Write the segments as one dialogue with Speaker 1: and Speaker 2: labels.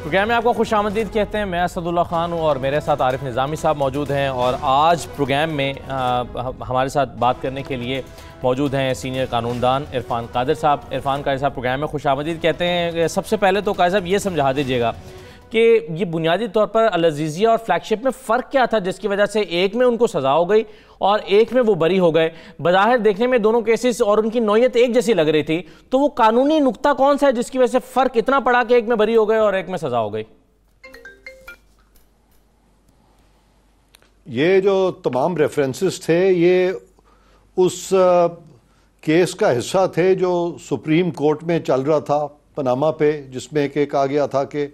Speaker 1: Programme میں آپ کو خوش آمدید کہتے ہیں. میں اسد اللہ خان ہوں اور میرے ساتھ عارف نظامی صاحب موجود ہیں, اور آج پروگرام میں ہمارے ساتھ بات کرنے کے لیے موجود ہیں سینئر قانون دان عرفان قادر صاحب. عرفان قادر صاحب پروگرام میں خوش آمدید کہتے ہیں. سب سے پہلے تو قادر صاحب یہ سمجھا دیجیے گا کہ یہ بنیادی طور پر العزیزیہ اور فلیگ شپ میں فرق کیا تھا جس کی وجہ سے ایک میں ان کو سزا ہو گئی اور ایک میں وہ بری ہو گئے. بظاہر دیکھنے میں دونوں کیسز اور ان کی نوعیت ایک جیسی لگ رہی تھی, تو وہ قانونی نقطہ کون سا ہے جس کی وجہ سے فرق اتنا پڑا کہ ایک میں بری ہو گئے اور ایک میں سزا ہو گئی؟
Speaker 2: یہ جو تمام ریفرنسز تھے یہ اس کیس کا حصہ تھے جو سپریم کورٹ میں چل رہا تھا پاناما پہ, جس میں کہ کہا گیا تھا کہ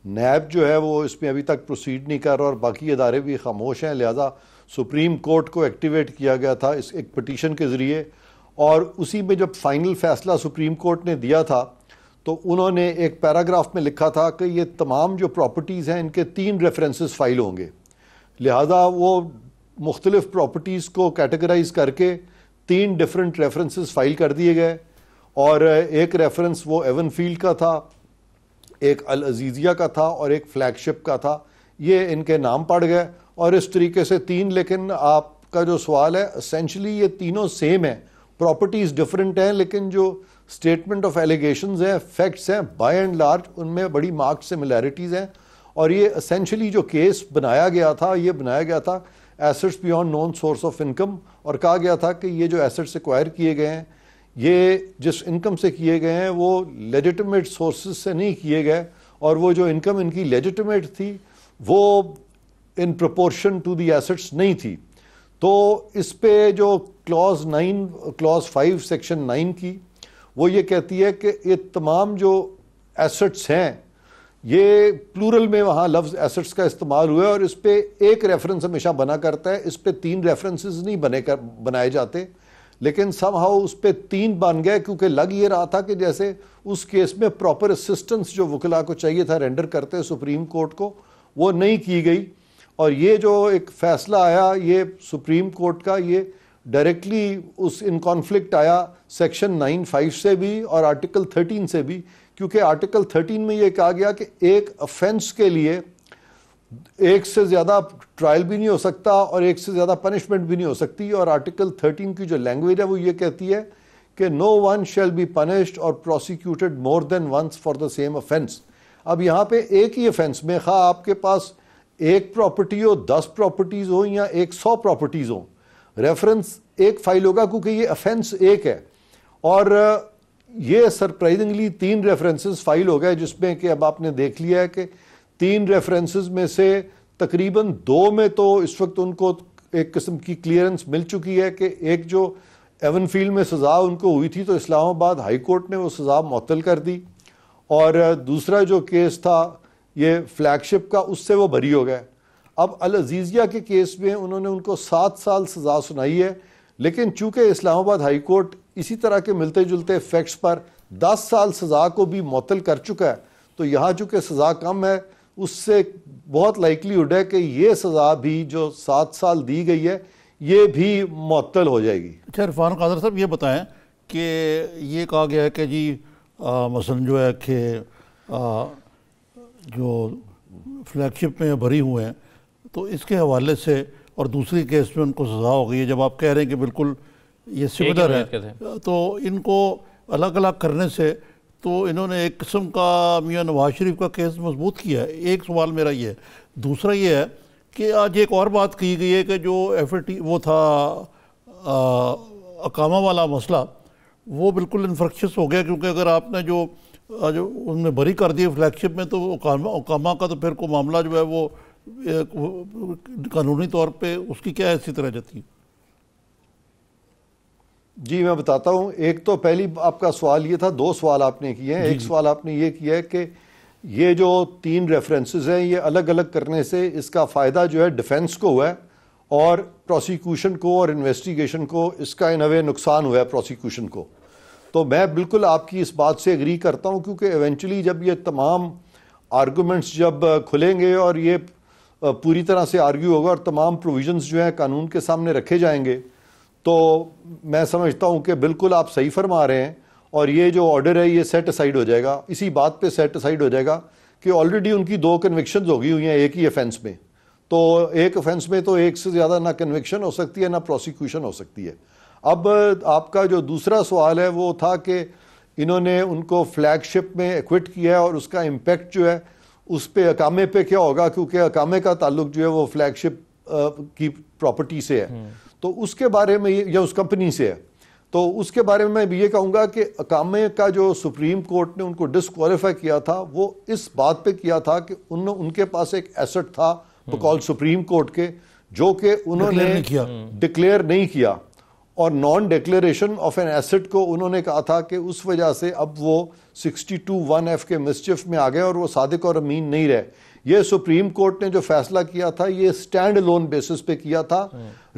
Speaker 2: نیب جو ہے وہ اس میں ابھی تک پروسیڈ نہیں کر رہا اور باقی ادارے بھی خاموش ہیں, لہذا سپریم کورٹ کو ایکٹیویٹ کیا گیا تھا اس ایک پٹیشن کے ذریعے. اور اسی میں جب فائنل فیصلہ سپریم کورٹ نے دیا تھا تو انہوں نے ایک پیراگراف میں لکھا تھا کہ یہ تمام جو پراپرٹیز ہیں ان کے 3 ریفرنسز فائل ہوں گے, لہذا وہ مختلف پراپرٹیز کو کیٹیگرائز کر کے 3 ڈیفرنٹ ریفرنسز فائل کر دیے گئے. اور ایک ریفرنس وہ ایون فیلڈ کا تھا, ایک العزیزیہ کا تھا اور ایک فلیگ شپ کا تھا. یہ ان کے نام پڑ گئے اور اس طریقے سے 3. لیکن آپ کا جو سوال ہے اسینشلی یہ تینوں سیم ہیں, پراپرٹیز ڈفرنٹ ہیں, لیکن جو اسٹیٹمنٹ آف ایلیگیشنز ہیں, فیکٹس ہیں, بائی اینڈ لارج ان میں بڑی مارکڈ سملیرٹیز ہیں. اور یہ اسینشلی جو کیس بنایا گیا تھا یہ بنایا گیا تھا assets beyond known source of income, اور کہا گیا تھا کہ یہ جو ایسٹس ایکوائر کیے گئے ہیں یہ جس انکم سے کیے گئے ہیں وہ لیجیٹمیٹ سورسز سے نہیں کیے گئے, اور وہ جو انکم ان کی لیجیٹمیٹ تھی وہ ان پروپورشن ٹو دی ایسٹس نہیں تھی. تو اس پہ جو کلاز 5 سیکشن 9 کی وہ یہ کہتی ہے کہ یہ تمام جو ایسٹس ہیں یہ پلورل میں وہاں لفظ ایسٹس کا استعمال ہوا ہے, اور اس پہ ایک ریفرنس ہمیشہ بنا کرتا ہے, اس پہ 3 ریفرنسز نہیں بنائے جاتے. لیکن سم ہاؤ اس پہ 3 بن گئے کیونکہ لگ یہ رہا تھا کہ جیسے اس کیس میں پراپر اسسٹنس جو وکلا کو چاہیے تھا رینڈر کرتے سپریم کورٹ کو وہ نہیں کی گئی. اور یہ جو ایک فیصلہ آیا یہ سپریم کورٹ کا یہ ڈائریکٹلی ان کانفلکٹ آیا سیکشن 9(5) سے بھی اور آرٹیکل 13 سے بھی, کیونکہ آرٹیکل 13 میں یہ کہا گیا کہ ایک افینس کے لیے ایک سے زیادہ ٹرائل بھی نہیں ہو سکتا اور ایک سے زیادہ پنشمنٹ بھی نہیں ہو سکتی. اور آرٹیکل 13 کی جو لینگویج ہے وہ یہ کہتی ہے کہ no one shall be punished or prosecuted more than once for the same offense. اب یہاں پہ ایک ہی افینس میں خواہ آپ کے پاس ایک پراپرٹی ہو, 10 پراپرٹیز ہوں یا 100 پراپرٹیز ہوں, ریفرنس ایک فائل ہوگا کیونکہ یہ افینس ایک ہے. اور یہ سرپرائزنگلی 3 ریفرنسز فائل ہو گئے, جس میں کہ اب آپ نے دیکھ لیا ہے کہ 3 ریفرنسز میں سے تقریباً 2 میں تو اس وقت ان کو ایک قسم کی کلیئرنس مل چکی ہے کہ ایک جو ایون فیلڈ میں سزا ان کو ہوئی تھی تو اسلام آباد ہائی کورٹ نے وہ سزا معطل کر دی, اور دوسرا جو کیس تھا یہ فلیگ شپ کا اس سے وہ بری ہو گئے. اب العزیزیہ کے کیس میں انہوں نے ان کو 7 سال سزا سنائی ہے, لیکن چونکہ اسلام آباد ہائی کورٹ اسی طرح کے ملتے جلتے فیکٹس پر 10 سال سزا کو بھی معطل کر چکا ہے, تو یہاں چونکہ سزا کم ہے اس سے بہت لائکلی ہوڈ ہے کہ یہ سزا بھی جو 7 سال دی گئی ہے یہ بھی معطل ہو جائے گی.
Speaker 3: اچھا عرفان قادر صاحب یہ بتائیں کہ یہ کہا گیا ہے کہ جی مثلا جو ہے کہ جو فلیگ شپ میں بری ہوئے ہیں تو اس کے حوالے سے اور دوسری کیس میں ان کو سزا ہو گئی ہے, جب آپ کہہ رہے ہیں کہ بالکل یہ سملر ہے تو ان کو الگ الگ کرنے سے تو انہوں نے ایک قسم کا میاں نواز شریف کا کیس مضبوط کیا ہے. ایک سوال میرا یہ ہے. دوسرا یہ ہے کہ آج ایک اور بات کی گئی ہے کہ جو وہ تھا اقامہ والا مسئلہ وہ بالکل انفرکشس ہو گیا, کیونکہ اگر آپ نے جو ان میں بری کر دی فلیگ شپ میں تو اقامہ کا تو پھر کو معاملہ جو ہے وہ قانونی طور پہ اس کی کیا حیثیت رہ جاتی ہے؟
Speaker 2: جی میں بتاتا ہوں. ایک تو پہلی آپ کا سوال یہ تھا, 2 سوال آپ نے کیے ہیں. ایک سوال آپ نے یہ کیا ہے کہ یہ جو 3 ریفرنسز ہیں یہ الگ الگ کرنے سے اس کا فائدہ جو ہے ڈیفینس کو ہوا ہے اور پروسیکیوشن کو اور انویسٹیگیشن کو اس کا ان وے نقصان ہوا ہے پروسیکیوشن کو. تو میں بالکل آپ کی اس بات سے اگری کرتا ہوں, کیونکہ ایونچولی جب یہ تمام آرگومنٹس جب کھلیں گے اور یہ پوری طرح سے آرگیو ہوگا اور تمام پروویژنز جو ہیں قانون کے سامنے رکھے جائیں گے, تو میں سمجھتا ہوں کہ بالکل آپ صحیح فرما رہے ہیں, اور یہ جو آرڈر ہے یہ سیٹ اسائیڈ ہو جائے گا, اسی بات پہ سیٹ اسائیڈ ہو جائے گا کہ آلریڈی ان کی 2 کنوکشنز ہو گئی ہوئی ہیں ایک ہی افینس میں. تو ایک افینس میں تو ایک سے زیادہ نہ کنوکشن ہو سکتی ہے نہ پروسیکیوشن ہو سکتی ہے. اب آپ کا جو دوسرا سوال ہے وہ تھا کہ انہوں نے ان کو فلیگ شپ میں ایکوٹ کیا ہے اور اس کا امپیکٹ جو ہے اس پہ اقامے پہ کیا ہوگا, کیونکہ اقامے کا تعلق جو ہے وہ فلیگ شپ کی پراپرٹی سے ہے. تو اس کے بارے میں یا اس کمپنی سے ہے, تو اس کے بارے میں میں یہ کہوں گا کہ اقامے کا جو سپریم کورٹ نے ان کو ڈسکوالیفائی کیا تھا وہ اس بات پہ کیا تھا کہ ان کے پاس ایک ایسٹ تھا بقول سپریم کورٹ کے, جو کہ انہوں نے ڈکلیئر نہیں کیا, اور non declaration of an asset کو انہوں نے کہا تھا کہ اس وجہ سے اب وہ 62(1)(f) کے مسچف میں آ گئے اور وہ صادق اور امین نہیں رہے. یہ سپریم کورٹ نے جو فیصلہ کیا تھا یہ سٹینڈ لون بیسس پہ کیا تھا,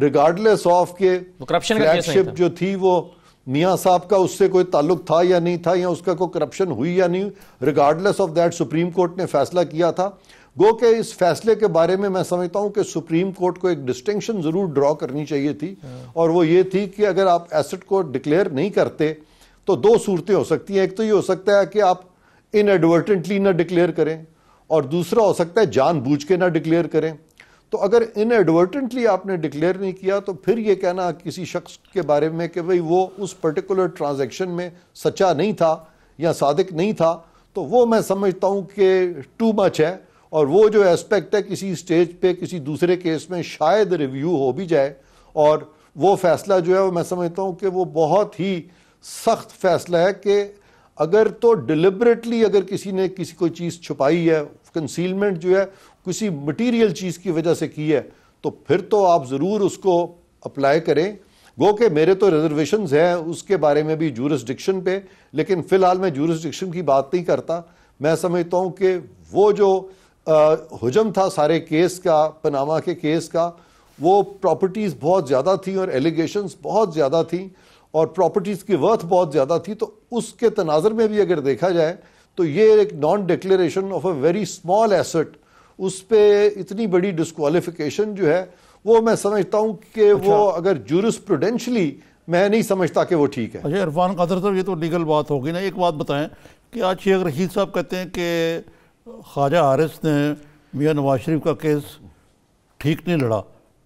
Speaker 2: ریگارڈلیس آف کے فلیگ شپ جو تھی وہ میاں صاحب کا اس سے کوئی تعلق تھا یا نہیں تھا, یا اس کا کوئی کرپشن ہوئی یا نہیں, regardless of that supreme court نے فیصلہ کیا تھا. گو کہ اس فیصلے کے بارے میں سمجھتا ہوں کہ سپریم کورٹ کو ایک ڈسٹنکشن ضرور ڈرا کرنی چاہیے تھی, اور وہ یہ تھی کہ اگر آپ ایسٹ کو ڈکلیئر نہیں کرتے تو 2 صورتیں ہو سکتی ہیں. ایک تو یہ ہو سکتا ہے کہ آپ ان ایڈورٹنٹلی نہ ڈکلیئر کریں, اور دوسرا ہو سکتا ہے جان بوجھ کے نہ ڈکلیئر کریں. تو اگر ان ایڈورٹنٹلی آپ نے ڈکلیئر نہیں کیا تو پھر یہ کہنا کسی شخص کے بارے میں کہ بھئی وہ اس پرٹیکولر ٹرانزیکشن میں سچا نہیں تھا یا صادق نہیں تھا, تو وہ میں سمجھتا ہوں کہ ٹو مچ ہے. اور وہ جو ایسپیکٹ ہے کسی سٹیج پہ کسی دوسرے کیس میں شاید ریویو ہو بھی جائے, اور وہ فیصلہ جو ہے وہ میں سمجھتا ہوں کہ وہ بہت ہی سخت فیصلہ ہے کہ اگر تو ڈیلیبریٹلی اگر کسی نے کسی کوئی چیز چھپائی ہے, کنسیلمنٹ جو ہے کسی مٹیریل چیز کی وجہ سے کی ہے, تو پھر تو آپ ضرور اس کو اپلائی کریں. گو کہ میرے تو ریزرویشنز ہیں اس کے بارے میں بھی جورسڈکشن پہ, لیکن فی الحال میں جورسڈکشن کی بات نہیں کرتا. میں سمجھتا ہوں کہ وہ جو حجم تھا سارے کیس کا, پناما کے کیس کا, وہ پراپرٹیز بہت زیادہ تھیں اور ایلیگیشنز بہت زیادہ تھیں اور پراپرٹیز کی ورتھ بہت زیادہ تھی. تو اس کے تناظر میں بھی اگر دیکھا جائے تو یہ ایک non declaration of a very small asset, اس پہ اتنی بڑی ڈسکوالیفیکیشن جو ہے وہ میں سمجھتا ہوں کہ وہ اگر جورسپروڈینشلی میں نہیں سمجھتا کہ وہ ٹھیک ہے.
Speaker 3: اچھا عرفان قادر صاحب, یہ تو لیگل بات ہوگی نا. ایک بات بتائیں کہ آج شیخ رشید صاحب کہتے ہیں کہ خواجہ حارث نے میاں نواز شریف کا کیس ٹھیک نہیں لڑا.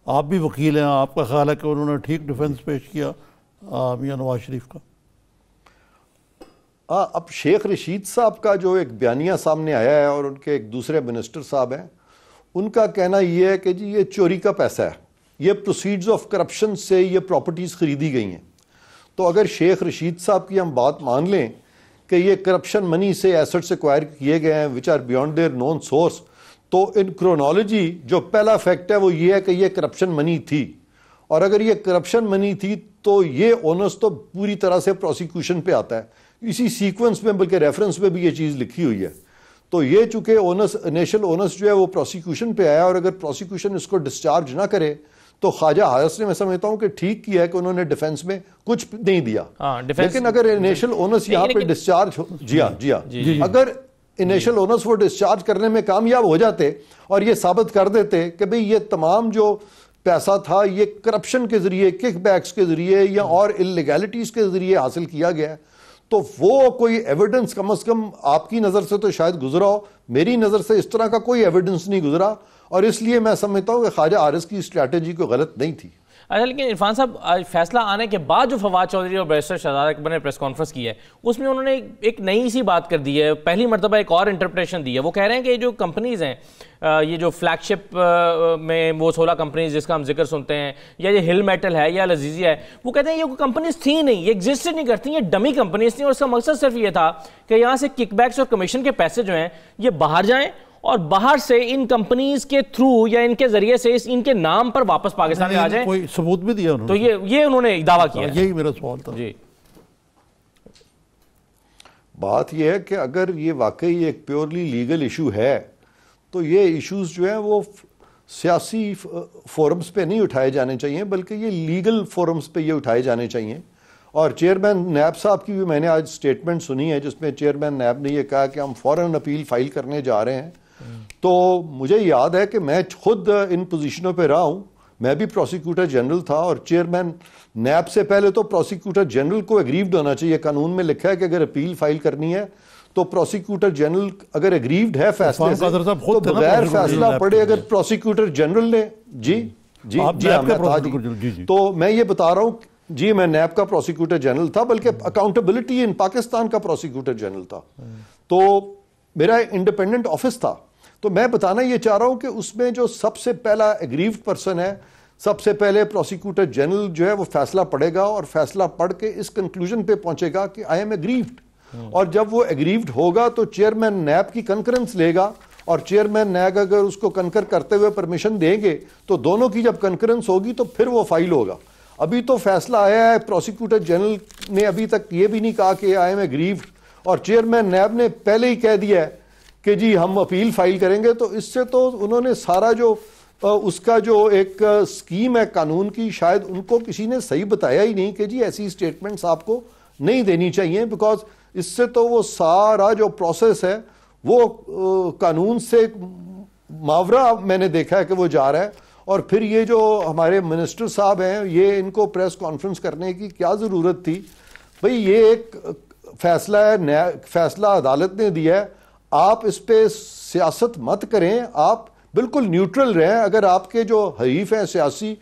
Speaker 3: آپ بھی وکیل ہیں, آپ کا خیال ہے کہ انہوں نے ٹھیک ڈیفنس پیش کیا میاں نواز شریف کا؟
Speaker 2: اب شیخ رشید صاحب کا جو ایک بیانیہ سامنے آیا ہے اور ان کے ایک دوسرے منسٹر صاحب ہیں, ان کا کہنا یہ ہے کہ جی یہ چوری کا پیسہ ہے, یہ پروسیڈز آف کرپشن سے یہ پراپرٹیز خریدی گئی ہیں. تو اگر شیخ رشید صاحب کی ہم بات مان لیں کہ یہ کرپشن منی سے ایسٹس ایکوائر کیے گئے ہیں which are beyond their known source, تو ان کرونالوجی جو پہلا فیکٹ ہے وہ یہ ہے کہ یہ کرپشن منی تھی, اور اگر یہ کرپشن منی تھی تو یہ اونس تو پوری طرح سے پروسیکیوشن پہ آتا ہے. اسی سیکوینس میں بلکہ ریفرنس میں بھی یہ چیز لکھی ہوئی ہے. تو یہ چونکہ اونس انیشل اونس جو ہے وہ پروسیکیوشن پہ آیا, اور اگر پروسیکیوشن اس کو ڈسچارج نہ کرے تو خواجہ حارث نے میں سمجھتا ہوں کہ ٹھیک کیا ہے کہ انہوں نے ڈیفنس میں کچھ نہیں دیا. لیکن اگر انیشل اونس یہاں پہ ڈسچارج جی ہاں اگر انیشل اونس وہ ڈسچارج کرنے میں کامیاب ہو جاتے اور یہ ثابت کر دیتے کہ بھئی یہ تمام جو پیسہ تھا یہ کرپشن کے ذریعے, کک بیکس کے ذریعے یا اور اللیگیلٹیز کے ذریعے حاصل کیا گیا, تو وہ کوئی ایویڈنس کم از کم آپ کی نظر سے تو شاید گزرا ہو, میری نظر سے اس طرح کا کوئی ایویڈنس نہیں گزرا, اور اس لیے میں سمجھتا ہوں کہ خواجہ حارث کی اسٹریٹجی کو غلط نہیں تھی.
Speaker 1: اچھا, لیکن عرفان صاحب فیصلہ آنے کے بعد جو فواد چودھری اور بیرسٹر شہزاد اکبر نے پریس کانفرنس کی ہے اس میں انہوں نے ایک نئی سی بات کر دی ہے, پہلی مرتبہ ایک اور انٹرپریشن دی ہے. وہ کہہ رہے ہیں کہ جو کمپنیز ہیں, یہ جو فلیگ شپ میں وہ 16 کمپنیز جس کا ہم ذکر سنتے ہیں, یا یہ ہل میٹل ہے یا لذیذیہ ہے, وہ کہتے ہیں یہ کمپنیز تھیں نہیں, یہ ایگزسٹ نہیں کرتی, یہ ڈمی کمپنیز تھیں, اور اس کا مقصد صرف یہ تھا کہ یہاں سے کک بیکس اور کمیشن کے پیسے جو ہیں یہ باہر جائیں اور باہر سے ان کمپنیز کے تھرو یا ان کے ذریعے سے ان کے نام پر واپس پاکستان آ جائیں.
Speaker 3: کوئی ثبوت بھی دیا انہوں نے؟
Speaker 1: تو یہ انہوں نے دعویٰ کیا.
Speaker 3: یہی میرا سوال تھا.
Speaker 1: جی,
Speaker 2: بات یہ ہے کہ اگر یہ واقعی ایک پیورلی لیگل ایشو ہے تو یہ ایشوز جو ہیں وہ سیاسی فورمز پہ نہیں اٹھائے جانے چاہیے, بلکہ یہ لیگل فورمز پہ یہ اٹھائے جانے چاہیے. اور چیئرمین نیب صاحب کی بھی میں نے آج سٹیٹمنٹ سنی ہے جس میں چیئرمین نیب نے یہ کہا کہ ہم فوراً اپیل فائل کرنے جا رہے ہیں. تو مجھے یاد ہے کہ میں خود ان پوزیشنوں پہ رہا ہوں, میں بھی پروسیکیوٹر جنرل تھا, اور چیئرمین نیب سے پہلے تو پروسیکیوٹر جنرل کو ایگریوڈ ہونا چاہیے. قانون میں لکھا ہے کہ اگر اپیل فائل کرنی ہے تو پروسیکیوٹر جنرل اگر اگریوڈ ہے فیصلے سے تو بغیر فیصلہ پڑھے اگر پروسیکیوٹر جنرل نے تو میں یہ بتا رہا ہوں جی میں نیب کا پروسیکیوٹر جنرل تھا بلکہ اکاؤنٹیبلٹی ان پاکستان کا پروسیکیوٹر جنرل تھا تو میرا انڈیپینڈنٹ آفس تھا. تو میں بتانا یہ چاہ رہا ہوں کہ اس میں جو سب سے پہلا اگریوڈ پرسن ہے سب سے پہلے پروسیکیوٹر جنرل جو ہے وہ فیصلہ پڑھے گا اور فیصلہ پڑھ کے اس کنکلوژن پہ پہنچے گا کہ آئی ایم اگریوڈ. اور جب وہ اگریوڈ ہوگا تو چیئرمین نیب کی کنکرنس لے گا اور چیئرمین نیب اگر اس کو کنکر کرتے ہوئے پرمیشن دیں گے تو دونوں کی جب کنکرنس ہوگی تو پھر وہ فائل ہوگا. ابھی تو فیصلہ آیا ہے پروسیکیوٹر جنرل نے ابھی تک یہ بھی نہیں کہا کہ آئی ایم اگریوڈ اور چیئرمین نیب نے پہلے ہی کہہ دیا ہے کہ جی ہم اپیل فائل کریں گے. تو اس سے تو انہوں نے سارا جو اس کا جو ایک سکیم ہے قانون کی شاید ان کو کسی نے صحیح بتایا ہی نہیں کہ جی ایسی سٹیٹمنٹس آپ کو نہیں دینی چاہیے بیکاز اس سے تو وہ سارا جو پروسیس ہے وہ قانون سے ماورا میں نے دیکھا ہے کہ وہ جا رہا ہے. اور پھر یہ جو ہمارے منسٹر صاحب ہیں یہ ان کو پریس کانفرنس کرنے کی کیا ضرورت تھی؟ بھئی یہ ایک فیصلہ ہے فیصلہ عدالت نے دیا ہے آپ اس پہ سیاست مت کریں آپ بالکل نیوٹرل رہیں. اگر آپ کے جو حریف ہیں سیاسی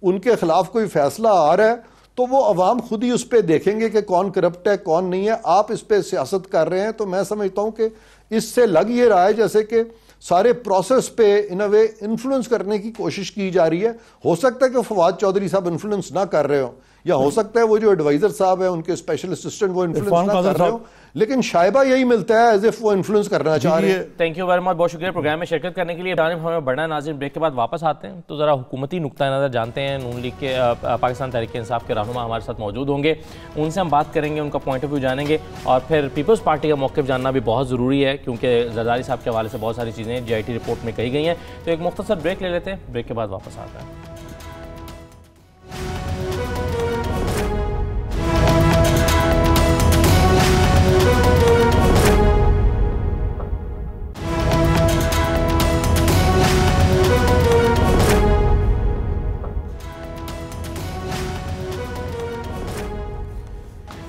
Speaker 2: ان کے خلاف کوئی فیصلہ آ رہا ہے تو وہ عوام خود ہی اس پہ دیکھیں گے کہ کون کرپٹ ہے کون نہیں ہے. آپ اس پہ سیاست کر رہے ہیں تو میں سمجھتا ہوں کہ اس سے لگ یہ رہا ہے جیسے کہ سارے پروسیس پہ ان اے وے انفلوئنس کرنے کی کوشش کی جا رہی ہے. ہو سکتا ہے کہ فواد چودھری صاحب انفلوئنس نہ کر رہے ہوں یا ہو سکتا ہے وہ جو ایڈوائزر صاحب ہیں ان کے اسپیشل اسسٹنٹ وہ انفلوئنس نہ کر رہے ہوں لیکن شائبہ یہی ملتا ہے ایز اف وہ انفلوئنس کرنا چاہ رہے ہیں.
Speaker 1: تھینک یو ویری مچ بہت شکریہ پروگرام میں شرکت کرنے کے لیے. جانب ہمیں بڑھنا ناظرین بریک کے بعد واپس آتے ہیں تو ذرا حکومتی نقطہ نظر جانتے ہیں. نون لیگ کے پاکستان تحریک انصاف کے رہنما ہمارے ساتھ موجود ہوں گے ان سے ہم بات کریں گے ان کا پوائنٹ آف ویو جانیں گے اور پھر پیپلز پارٹی کا موقف جاننا بھی بہت ضروری ہے کیونکہ زرداری صاحب کے حوالے سے بہت ساری چیزیں جی آئی ٹی رپورٹ میں کہی گئی ہیں. تو ایک مختصر بریک لے لیتے ہیں بریک کے بعد واپس آتا ہے.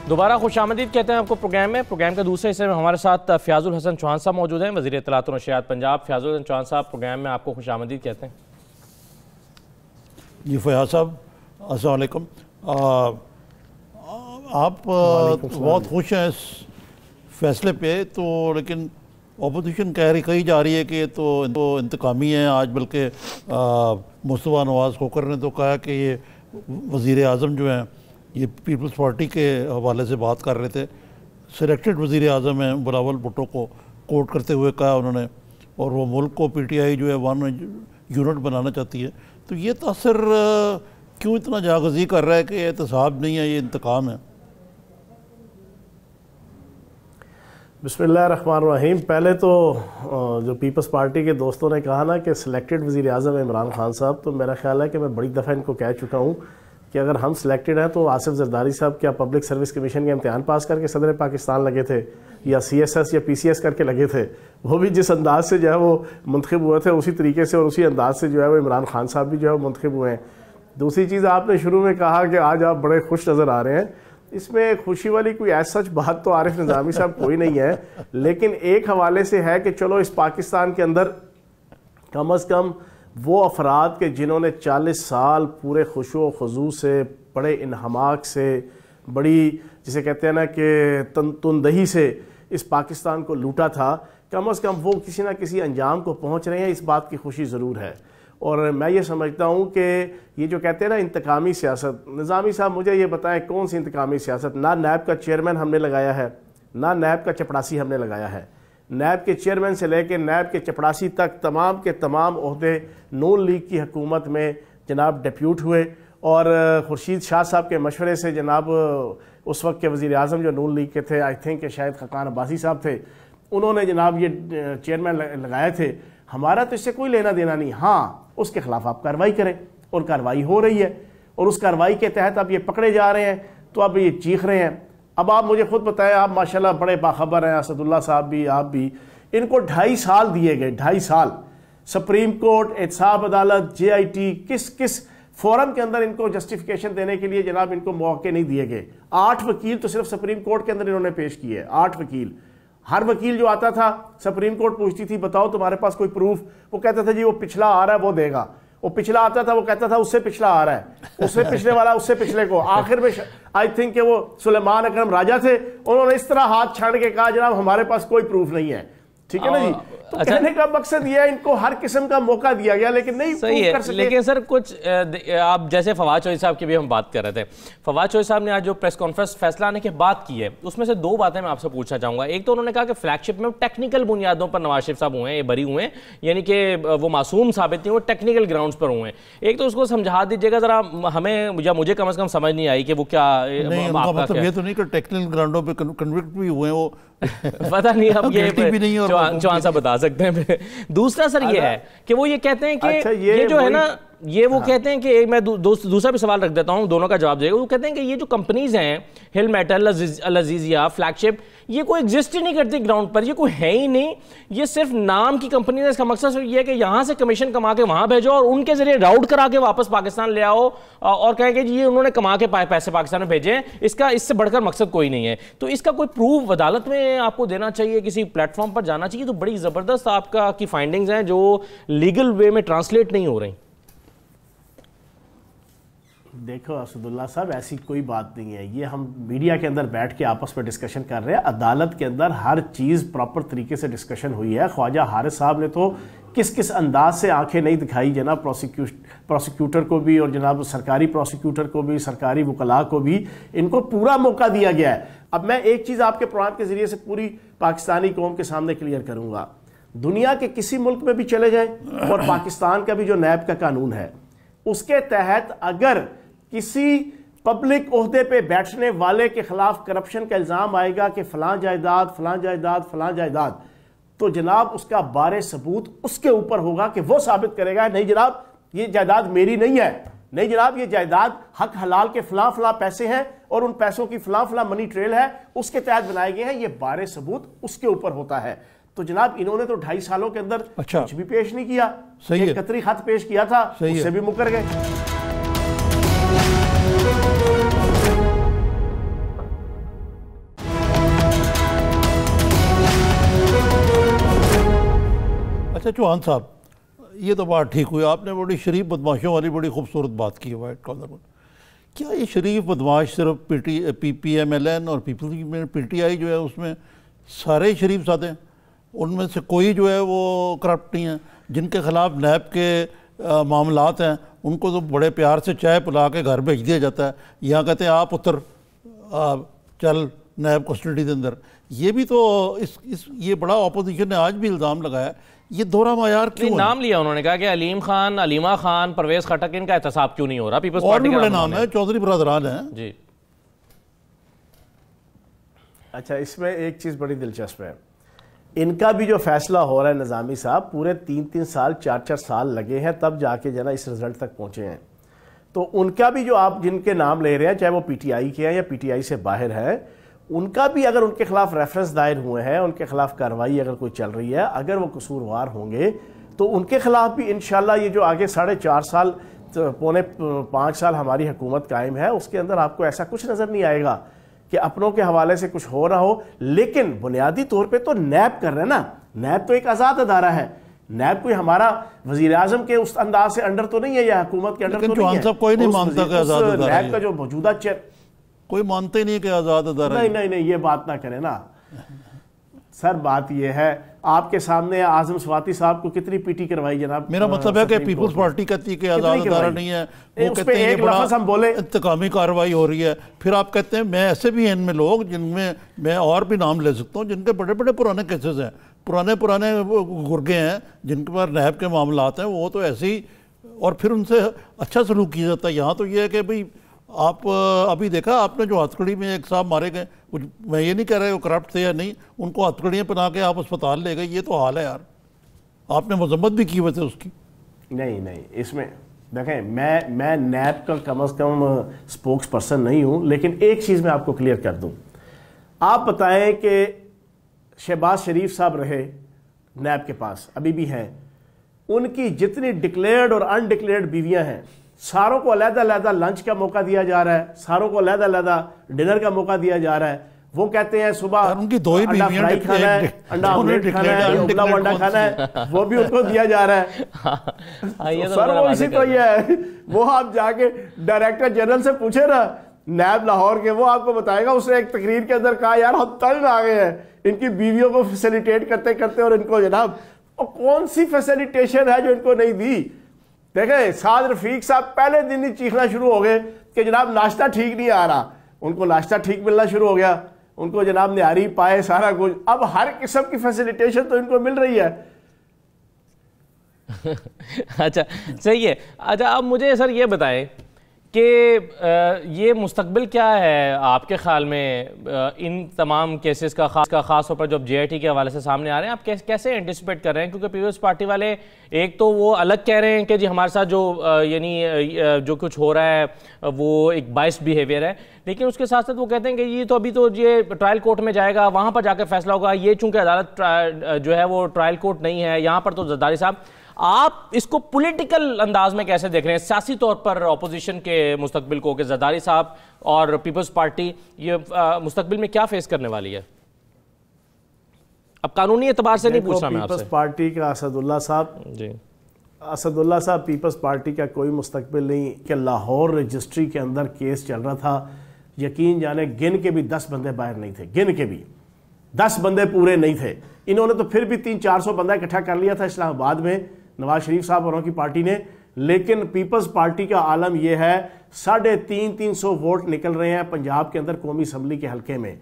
Speaker 1: دوبارہ خوش آمدید کہتے ہیں آپ کو پروگرام میں. پروگرام کے دوسرے حصے میں ہمارے ساتھ فیاض الحسن چوہان صاحب موجود ہیں وزیر اطلاعات و نشریات پنجاب. فیاض الحسن چوہان صاحب پروگرام میں آپ کو خوش آمدید کہتے ہیں.
Speaker 3: جی فیاض صاحب السلام علیکم. آپ بہت خوش ہیں اس فیصلے پہ تو لیکن اپوزیشن کہی جا رہی ہے کہ یہ تو انتقامی ہیں. آج بلکہ مصطفیٰ نواز کھوکھر نے تو کہا کہ یہ وزیر اعظم جو ہیں یہ پیپلز پارٹی کے حوالے سے بات کر رہے تھے. سلیکٹڈ وزیر اعظم ہیں بلاول بھٹو کو کوٹ کرتے ہوئے کہا انہوں نے اور وہ ملک کو پی ٹی آئی جو ہے ون یونٹ بنانا چاہتی ہے. تو یہ تاثر کیوں اتنا جاغزی کر رہا ہے کہ یہ احتساب نہیں ہے یہ انتقام ہے؟
Speaker 4: بسم اللہ الرحمن الرحیم. پہلے تو جو پیپلز پارٹی کے دوستوں نے کہا نا کہ سلیکٹڈ وزیر اعظم عمران خان صاحب تو میرا خیال ہے کہ میں بڑی دفعہ ان کو کہہ چکا ہوں کہ اگر ہم سلیکٹڈ ہیں تو آصف زرداری صاحب کیا پبلک سروس کمیشن کے امتحان پاس کر کے صدر پاکستان لگے تھے یا سی ایس ایس یا پی سی ایس کر کے لگے تھے؟ وہ بھی جس انداز سے جو ہے وہ منتخب ہوئے تھے اسی طریقے سے اور اسی انداز سے جو ہے وہ عمران خان صاحب بھی جو ہے وہ منتخب ہوئے ہیں. دوسری چیز آپ نے شروع میں کہا کہ آج آپ بڑے خوش نظر آ رہے ہیں. اس میں خوشی والی کوئی ایس سچ بات تو عارف نظامی صاحب کوئی نہیں ہے لیکن ایک حوالے سے ہے کہ چلو اس پاکستان کے اندر کم از کم وہ افراد کے جنہوں نے 40 سال پورے خشوع و خضوع سے بڑے انہماک سے بڑی جسے کہتے ہیں نا کہ تندہی سے اس پاکستان کو لوٹا تھا کم از کم وہ کسی نہ کسی انجام کو پہنچ رہے ہیں. اس بات کی خوشی ضرور ہے. اور میں یہ سمجھتا ہوں کہ یہ جو کہتے ہیں نا انتقامی سیاست، نظامی صاحب مجھے یہ بتائیں کون سی انتقامی سیاست؟ نہ نیب کا چیئرمین ہم نے لگایا ہے نہ نیب کا چپڑاسی ہم نے لگایا ہے. نیب کے چیئرمین سے لے کے نیب کے چپڑاسی تک تمام کے تمام عہدے نون لیگ کی حکومت میں جناب ڈیپیوٹ ہوئے اور خورشید شاہ صاحب کے مشورے سے جناب اس وقت کے وزیر اعظم جو نون لیگ کے تھے آئی تھنک کہ شاید خاقان عباسی صاحب تھے انہوں نے جناب یہ چیئرمین لگائے تھے. ہمارا تو اس سے کوئی لینا دینا نہیں. ہاں اس کے خلاف آپ کارروائی کریں اور کارروائی ہو رہی ہے اور اس کارروائی کے تحت اب یہ پکڑے جا رہے ہیں تو اب یہ چیخ رہے ہیں. اب آپ مجھے خود بتائیں، آپ ماشاءاللہ بڑے باخبر ہیں، اسد اللہ صاحب بھی آپ بھی، ان کو 2.5 سال دیے گئے، 2.5 سال سپریم کورٹ، احتساب عدالت، جے آئی ٹی، کس فورم کے اندر ان کو جسٹیفیکیشن دینے کے لیے جناب ان کو موقع نہیں دیے گئے. 8 وکیل تو صرف سپریم کورٹ کے اندر انہوں نے پیش کیے، 8 وکیل. ہر وکیل جو آتا تھا سپریم کورٹ پوچھتی تھی بتاؤ تمہارے پاس کوئی پروف, وہ کہتا تھا جی وہ پچھلا آ رہا ہے وہ دے گا, وہ پچھلا آتا تھا وہ کہتا تھا اس سے پچھلا آ رہا ہے, اس سے پچھلے والا اس سے پچھلے کو. آخر میں آئی تھنک کہ وہ سلیمان اکرم راجہ تھے, انہوں نے اس طرح ہاتھ چھاڑ کے کہا جناب ہمارے پاس کوئی پروف نہیں ہے. ٹھیک ہے نا جی. تو کہنے کا مقصد یہ ہے ان کو ہر قسم کا موقع دیا گیا لیکن نہیں
Speaker 1: صحیح ہے. لیکن سر کچھ آپ جیسے فواد چودھری صاحب کی بھی ہم بات کر رہے تھے, فواد چودھری صاحب نے آج جو پریس کانفرنس فیصلہ آنے کے بعد کی ہے اس میں سے دو باتیں میں آپ سے پوچھنا چاہوں گا. ایک تو انہوں نے کہا کہ فلیگ شپ میں ٹیکنیکل بنیادوں پر نواز شریف صاحب ہوئے ہیں, یہ بری ہوئے ہیں, یعنی کہ وہ معصوم ثابت نہیں, وہ ٹیکنیکل گراؤنڈز پر ہوئے ہیں. ایک تو اس کو سمجھا دیجیے گا ذرا, ہمیں یا مجھے کم از کم سمجھ نہیں آئی کہ وہ کیا
Speaker 3: مطلب. یہ تو نہیں کہ ٹیکنیکل گراؤنڈوں پہ کنوکٹ بھی ہوئے ہیں, وہ
Speaker 1: پتہ نہیں اب یہ چوہان صاحب بتا سکتے ہیں. دوسرا سر یہ ہے کہ وہ یہ کہتے ہیں کہ یہ جو ہے نا, یہ وہ کہتے ہیں کہ میں دوسرا بھی سوال رکھ دیتا ہوں, دونوں کا جواب دے گا. وہ کہتے ہیں کہ یہ جو کمپنیز ہیں ہل میٹل, العزیزیہ, فلیگ شپ, یہ کوئی ایگزسٹ ہی نہیں کرتی گراؤنڈ پر, یہ کوئی ہے ہی نہیں, یہ صرف نام کی کمپنی ہے. اس کا مقصد یہ ہے کہ یہاں سے کمیشن کما کے وہاں بھیجو اور ان کے ذریعے راؤٹ کرا کے واپس پاکستان لے آؤ اور کہیں کہ جی یہ انہوں نے کما کے پیسے پاکستان میں بھیجے ہیں. اس سے بڑھ کر مقصد کوئی نہیں ہے. تو اس کا کوئی پروف عدالت میں آپ کو دینا چاہیے, کسی پلیٹ فارم پر جانا چاہیے. تو بڑی زبردست آپ کی فائنڈنگز ہیں جو لیگل وے میں ٹرانسلیٹ نہیں ہو رہی.
Speaker 4: دیکھو اسداللہ صاحب ایسی کوئی بات نہیں ہے, یہ ہم میڈیا کے اندر بیٹھ کے آپس میں ڈسکشن کر رہے ہیں. عدالت کے اندر ہر چیز پراپر طریقے سے ڈسکشن ہوئی ہے. خواجہ حارث صاحب نے تو کس انداز سے آنکھیں نہیں دکھائی جناب پروسیکیوٹر کو بھی اور جناب سرکاری پروسیکیوٹر کو بھی, سرکاری وکلاء کو بھی, ان کو پورا موقع دیا گیا ہے. اب میں ایک چیز آپ کے پروگرام کے ذریعے سے پوری پاکستانی قوم کے سامنے کلیئر کروں گا. دنیا کے کسی ملک میں بھی چلے جائیں اور پاکستان کا بھی جو نیب کا قانون ہے اس کے تحت اگر کسی پبلک عہدے پہ بیٹھنے والے کے خلاف کرپشن کا الزام آئے گا کہ فلاں جائیداد فلاں جائیداد فلاں جائیداد, تو جناب اس کا بار ثبوت اس کے اوپر ہوگا کہ وہ ثابت کرے گا نہیں جناب یہ جائیداد میری نہیں ہے, نہیں جناب یہ جائیداد حق حلال کے فلاں فلاں پیسے ہیں اور ان پیسوں کی فلاں فلاں منی ٹریل ہے اس کے تحت بنائے گئے ہیں, یہ بار ثبوت اس کے اوپر ہوتا ہے. تو جناب انہوں نے تو 2.5 سالوں کے اندر کچھ بھی پیش نہیں کیا. ایک قطری خط پیش کیا تھا, اس سے بھی مکر گئے.
Speaker 3: اچھا چوہان صاحب, یہ تو بات ٹھیک ہوئی, آپ نے بڑی شریف بدماشوں والی بڑی خوبصورت بات کی ہے وائٹ کالر پر. کیا یہ شریف بدماش صرف پی پی ایم ایل این اور پی ٹی آئی جو ہے اس میں سارے شریف سادے ہیں, ان میں سے کوئی جو ہے وہ کرپٹ نہیں ہے؟ جن کے خلاف نیب کے معاملات ہیں ان کو تو بڑے پیار سے چائے پلا کے گھر بھیج دیا جاتا ہے, یہاں کہتے ہیں آپ اتر چل نیب کسٹڈی کے اندر. یہ بھی تو یہ بڑا اپوزیشن نے آج بھی الزام لگایا, یہ دوہرا معیار کیوں ہے؟
Speaker 1: نام لیا انہوں نے, کہا کہ علیم خان, علیمہ خان, پرویز خٹک, ان کا احتساب کیوں نہیں ہو رہا؟ پیپلز
Speaker 3: اور
Speaker 1: پارٹی
Speaker 3: بھی بڑے نام ہیں, چودھری برادران ہیں.
Speaker 1: جی
Speaker 4: اچھا, اس میں ایک چیز بڑی دلچسپ ہے, ان کا بھی جو فیصلہ ہو رہا ہے نظامی صاحب, پورے 3 سال 4 سال لگے ہیں تب جا کے جنا اس رزلٹ تک پہنچے ہیں. تو ان کا بھی جو آپ جن کے نام لے رہے ہیں, چاہے وہ پی ٹی آئی کے ہیں یا پی ٹی آئی سے باہر ہے, ان کا بھی اگر ان کے خلاف ریفرنس دائر ہوئے ہیں, ان کے خلاف کارروائی اگر کوئی چل رہی ہے, اگر وہ قصوروار ہوں گے تو ان کے خلاف بھی انشاءاللہ یہ جو آگے 4.5 سال 5 سال ہماری حکومت قائم ہے اس کے اندر آپ کو ایسا کچھ نظر نہیں آئے گا کہ اپنوں کے حوالے سے کچھ ہو رہا ہو. لیکن بنیادی طور پہ تو نیب کر رہے ہیں نا, نیب تو ایک آزاد ادارہ ہے, نیب کوئی ہمارا وزیر اعظم کے اس انداز سے انڈر تو نہیں ہے یا حکومت کے انڈر تو نہیں ہے.
Speaker 3: کوئی نہیں مانتا کہ آزاد ادارہ ہے,
Speaker 4: نیب کا جو موجودہ
Speaker 3: کوئی مانتے ہی نہیں کہ آزاد ادارہ ہے.
Speaker 4: نہیں یہ بات نہ کریں نا سر. بات یہ ہے آپ کے سامنے اعظم سواتی صاحب کو کتنی پی ٹی کروائی جناب.
Speaker 3: میرا مطلب ہے کہ پیپلز پارٹی کہتی ہے کہ آزاد ادارہ نہیں ہے, وہ کہتے ہیں یہ بڑا انتقامی کارروائی ہو رہی ہے. پھر آپ کہتے ہیں میں ایسے بھی ہیں ان میں لوگ جن میں میں اور بھی نام لے سکتا ہوں جن کے بڑے بڑے پرانے کیسز ہیں, پرانے گرگے ہیں جن کے پاس نیب کے معاملات ہیں, وہ تو ایسے ہی, اور پھر ان سے اچھا سلوک کیا جاتا ہے. یہاں تو یہ ہے کہ بھئی آپ ابھی دیکھا آپ نے جو ہتھکڑی میں ایک صاحب مارے گئے, میں یہ نہیں کہہ رہا وہ کرپٹ تھے یا نہیں, ان کو ہتھکڑیاں پہنا کے آپ اسپتال لے گئے, یہ تو حال ہے یار. آپ نے مذمت بھی کی ہوئے تھے اس کی.
Speaker 4: نہیں اس میں دیکھیں میں نیب کا کم از کم سپوکس پرسن نہیں ہوں, لیکن ایک چیز میں آپ کو کلیئر کر دوں. آپ بتائیں کہ شہباز شریف صاحب رہے نیب کے پاس, ابھی بھی ہیں, ان کی جتنی ڈکلیئرڈ اور انڈکلیئرڈ بیویاں ہیں ساروں کو علیحدہ لنچ کا موقع دیا جا رہا ہے, ساروں کو علیحدہ ڈنر کا موقع دیا جا رہا ہے. وہ کہتے ہیں صبح
Speaker 3: ان کی دو ہی
Speaker 4: انڈا فرائی کھانا ہے, انڈا آملیٹ کھانا ہے, ابلا ونڈا کھانا ہے, وہ بھی ان کو دیا جا رہا ہے. سر وہ اسی تو یہ ہے, وہ آپ جا کے ڈائریکٹر جنرل سے پوچھے نا نیب لاہور کے, وہ آپ کو بتائے گا. اس نے ایک تقریر کے اندر کہا یار ہم تنگ آ گئے ہیں ان کی بیویوں کو فیسیلیٹیٹ کرتے کرتے, اور ان کو جناب کون سی فیسیلیٹیشن ہے جو ان کو نہیں دی. دیکھیں سعد رفیق صاحب پہلے دن ہی چیخنا شروع ہو گئے کہ جناب ناشتہ ٹھیک نہیں آ رہا. ان کو ناشتہ ٹھیک ملنا شروع ہو گیا, ان کو جناب نہاری پائے سارا کچھ. اب ہر قسم کی فیسیلیٹیشن تو ان کو مل رہی ہے.
Speaker 1: اچھا صحیح ہے. اچھا اب مجھے سر یہ بتائیں کہ یہ مستقبل کیا ہے آپ کے خیال میں ان تمام کیسز کا خاص طور پر جو جے آئی ٹی کے حوالے سے سامنے آ رہے ہیں, آپ کیسے اینٹیسپیٹ کر رہے ہیں؟ کیونکہ پیپلز پارٹی والے ایک تو وہ الگ کہہ رہے ہیں کہ جی ہمارے ساتھ جو یعنی جو کچھ ہو رہا ہے وہ ایک بائسڈ بیہیویئر ہے, لیکن اس کے ساتھ ساتھ وہ کہتے ہیں کہ یہ تو ابھی تو یہ ٹرائل کورٹ میں جائے گا, وہاں پر جا کے فیصلہ ہوگا. یہ چونکہ عدالت جو ہے وہ ٹرائل کورٹ نہیں ہے, یہاں پر تو زرداری صاحب آپ اس کو پولیٹیکل انداز میں کیسے دیکھ رہے ہیں سیاسی طور پر اپوزیشن کے مستقبل کو, کہ زرداری صاحب اور پیپلز پارٹی یہ مستقبل میں کیا فیس کرنے والی ہے؟ اب قانونی اعتبار سے نہیں پوچھنا میں آپ سے.
Speaker 4: پیپلز پارٹی کا اسد اللہ صاحب,
Speaker 1: جی
Speaker 4: اسد اللہ صاحب پیپلز پارٹی کا کوئی مستقبل نہیں. کہ لاہور رجسٹری کے اندر کیس چل رہا تھا, یقین جانے گن کے بھی 10 بندے باہر نہیں تھے, گن کے بھی 10 بندے پورے نہیں تھے. انہوں نے تو پھر بھی 300-400 بندہ اکٹھا کر لیا تھا اسلام آباد میں, نواز شریف صاحب اور ان کی پارٹی نے. لیکن پیپلز پارٹی کا عالم یہ ہے 350 ووٹ نکل رہے ہیں پنجاب کے اندر قومی اسمبلی کے حلقے میں.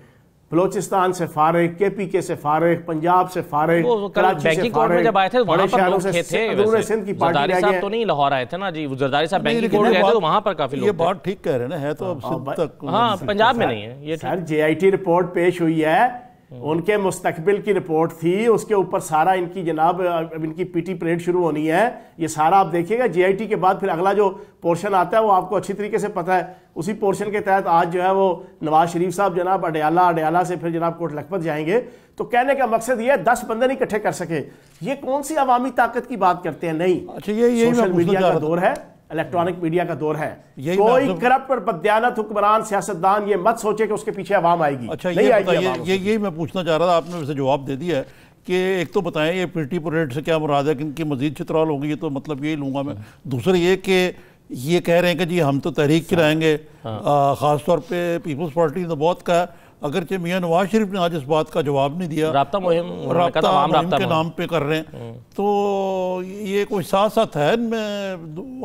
Speaker 4: بلوچستان سے فارغ, کے پی کے سے فارغ, پنجاب سے فارغ, کراچی سے فارغ,
Speaker 1: جب آئے تھے وہاں پر لوگ تھے.
Speaker 4: سندھ کی پارٹی
Speaker 1: زرداری صاحب تو نہیں لاہور آئے تھے نا جی, زرداری صاحب بینکنگ کورٹ گئے تھے تو وہاں پر کافی لوگ.
Speaker 3: یہ بات ٹھیک کہہ رہے ہیں نا, ہے تو سندھ تک,
Speaker 1: ہاں پنجاب میں نہیں ہے یہ.
Speaker 4: سر جے آئی ٹی رپورٹ پیش ہوئی ہے, ان کے مستقبل کی رپورٹ تھی, اس کے اوپر سارا ان کی جناب ان کی پی ٹی پریڈ شروع ہونی ہے. یہ سارا آپ دیکھیے گا جے آئی ٹی کے بعد پھر اگلا جو پورشن آتا ہے وہ آپ کو اچھی طریقے سے پتہ ہے. اسی پورشن کے تحت آج جو ہے وہ نواز شریف صاحب جناب اڈیالہ سے پھر جناب کوٹ لکھپت جائیں گے. تو کہنے کا مقصد یہ ہے 10 بندے نہیں اکٹھے کر سکے. یہ کون سی عوامی طاقت کی بات کرتے ہیں؟ نہیں, سوشل میڈیا کا دور ہے, الیکٹرانک میڈیا کا دور ہے. کوئی کرپٹ اور بددیانت حکمران سیاستدان یہ مت سوچے کہ اس کے پیچھے عوام آئے گی.
Speaker 3: اچھا یہی میں پوچھنا چاہ رہا تھا, آپ نے ویسے جواب دے دیا ہے کہ ایک تو بتائیں یہ پی ٹی پریڈ سے کیا مراد ہے, کہ ان کی مزید چترال ہوگی, یہ تو مطلب یہی لوں گا میں. دوسرا یہ کہ یہ کہہ رہے ہیں کہ جی ہم تو تحریک چلائیں گے, خاص طور پہ پیپلز پارٹی نے تو بہت کہا, اگرچہ میاں نواز شریف نے آج اس بات کا جواب نہیں دیا,
Speaker 1: رابطہ مہم
Speaker 3: کے نام پہ کر رہے ہیں. تو یہ کوئی ساتھ ساتھ ہے ان میں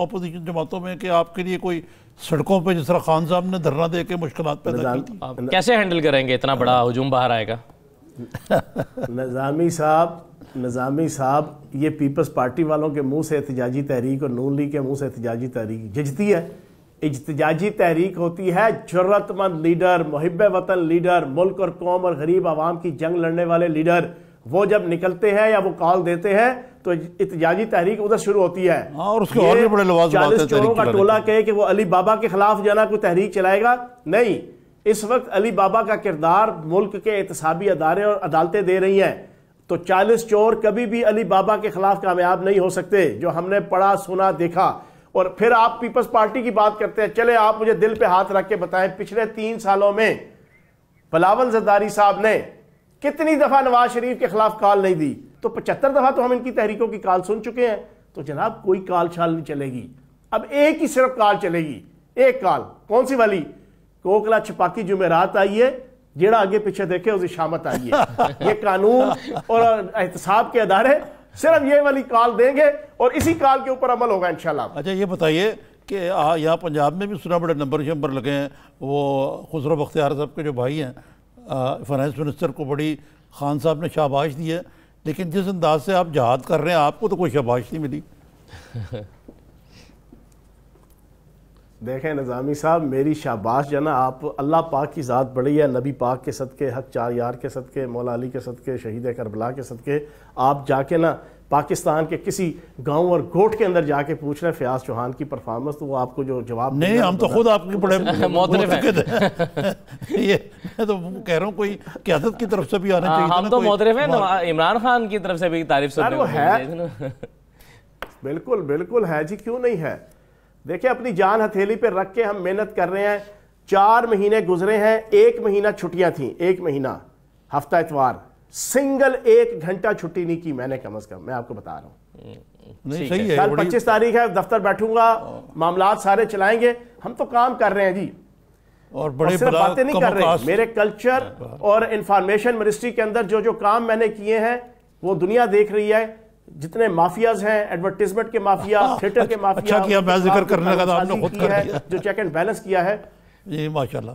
Speaker 3: اپوزیشن جماعتوں میں کہ آپ کے لیے کوئی سڑکوں پہ جس طرح خان صاحب نے دھرنا دے کے مشکلات پیدا کی تھی,
Speaker 1: کیسے ہینڈل کریں گے اتنا بڑا ہجوم باہر آئے گا؟
Speaker 4: نظامی صاحب یہ پیپلز پارٹی والوں کے منہ سے احتجاجی تحریک اور نون لیگ کے منہ سے احتجاجی تحریک ججتی ہے. احتجاجی تحریک ہوتی ہے جرأت مند لیڈر, محب وطن لیڈر, ملک اور قوم اور غریب عوام کی جنگ لڑنے والے لیڈر. وہ جب نکلتے ہیں یا وہ کال دیتے ہیں تو احتجاجی تحریک ادھر شروع ہوتی ہے.
Speaker 3: اور اس کے اور بھی بڑے لوازمات ہیں.
Speaker 4: 40 چوروں کا ٹولہ کہے کہ وہ علی بابا کے خلاف جانا کوئی تحریک چلائے گا, نہیں. اس وقت علی بابا کا کردار ملک کے احتسابی ادارے اور عدالتیں دے رہی ہیں. تو 40 چور کبھی بھی علی بابا کے خلاف کامیاب نہیں ہو سکتے, جو ہم نے پڑھا سنا دیکھا. اور پھر آپ پیپلز پارٹی کی بات کرتے ہیں. چلے آپ مجھے دل پہ ہاتھ رکھ کے بتائیں پچھلے 3 سالوں میں بلاول زرداری صاحب نے کتنی دفعہ نواز شریف کے خلاف کال نہیں دی؟ تو 75 دفعہ تو ہم ان کی تحریکوں کی کال سن چکے ہیں. تو جناب کوئی کال چھال نہیں چلے گی. اب ایک ہی صرف کال چلے گی, ایک کال. کون سی والی؟ کوکلا چھپاکی جمعرات آئیے, جیڑا آگے پیچھے دیکھے اسے شامت آئیے. یہ قانون اور احتساب کے ادارے صرف یہ والی کال دیں گے اور اسی کال کے اوپر عمل ہوگا انشاءاللہ.
Speaker 3: اچھا یہ بتائیے کہ یہاں پنجاب میں بھی سنا بڑے نمبر لگے ہیں. وہ خسرو بختیار صاحب کے جو بھائی ہیں, فائنانس منسٹر کو بڑی خان صاحب نے شاباش دی ہے, لیکن جس انداز سے آپ جہاد کر رہے ہیں آپ کو تو کوئی شاباش نہیں ملی.
Speaker 4: دیکھیں نظامی صاحب, میری شاباش جو نا آپ اللہ پاک کی ذات بڑی ہے, نبی پاک کے صدقے, حق 4 یار کے صدقے, مولا علی کے صدقے, شہید کربلا کے صدقے. آپ جا کے نا پاکستان کے کسی گاؤں اور گوٹ کے اندر جا کے پوچھ رہے ہیں فیاض چوہان کی پرفارمنس, تو وہ آپ کو جو جواب
Speaker 3: نہیں, ہم تو خود آپ کے بڑے معترف ہیں. یہ میں تو کہہ رہا ہوں کوئی قیادت کی طرف سے بھی آنا چاہیے.
Speaker 1: ہم تو معترف ہیں, عمران خان کی طرف سے بھی تعریف سننے کو
Speaker 4: ہے. بالکل ہے جی, کیوں نہیں ہے. دیکھیں اپنی جان ہتھیلی پہ رکھ کے ہم محنت کر رہے ہیں. 4 مہینے گزرے ہیں، 1 مہینہ چھٹیاں تھیں، 1 مہینہ ہفتہ اتوار، سنگل 1 گھنٹہ چھٹی نہیں کی میں نے کم از کم، میں آپ کو بتا رہا ہوں۔ کل 25 تاریخ ہے، دفتر بیٹھوں گا، معاملات سارے چلائیں گے، ہم تو کام کر رہے ہیں جی، اور صرف باتیں نہیں کر رہے۔ میرے کلچر اور انفارمیشن منسٹری کے اندر جو کام میں نے کیے ہیں وہ دنیا دیکھ رہی ہے، جتنے مافیاز ہیں، ایڈورٹیزمنٹ کے مافیا، تھیٹر کے مافیا،
Speaker 3: اچھا کیا میں ذکر کرنے کا آپ نے خود کر دیا،
Speaker 4: جو چیک اینڈ بیلنس کیا ہے
Speaker 3: جی ماشاءاللہ۔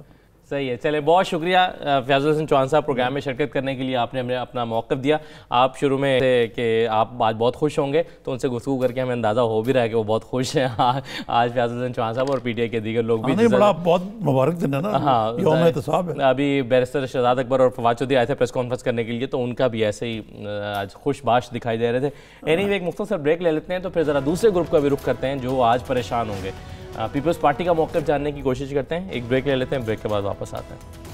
Speaker 1: صحیح ہے، چلے بہت شکریہ فیاض الحسن چوہان صاحب پروگرام میں شرکت کرنے کے لیے، آپ نے ہمیں اپنا موقف دیا۔ آپ شروع میں کہ آپ آج بہت خوش ہوں گے، تو ان سے گفتگو کر کے ہمیں اندازہ ہو بھی رہا ہے کہ وہ بہت خوش ہیں آج فیاض الحسن چوہان صاحب اور پی ٹی آئی کے دیگر لوگ بھی۔
Speaker 3: بڑا بہت مبارک دن ہے نا،
Speaker 1: ہاں
Speaker 3: یوم احتساب ہے۔
Speaker 1: ابھی بیرسٹر شہزاد اکبر اور فواد چودھری آئے تھے پریس کانفرنس کرنے کے لیے، تو ان کا بھی ایسے ہی آج خوش باش دکھائی دے رہے تھے۔ اینی وے ایک مختصر بریک لے لیتے ہیں، تو پھر ذرا دوسرے گروپ کا بھی رخ کرتے ہیں جو آج پریشان ہوں گے، پیپلز پارٹی کا موقف جاننے کی کوشش کرتے ہیں۔ ایک بریک لے لیتے ہیں، بریک کے بعد واپس آتے ہیں۔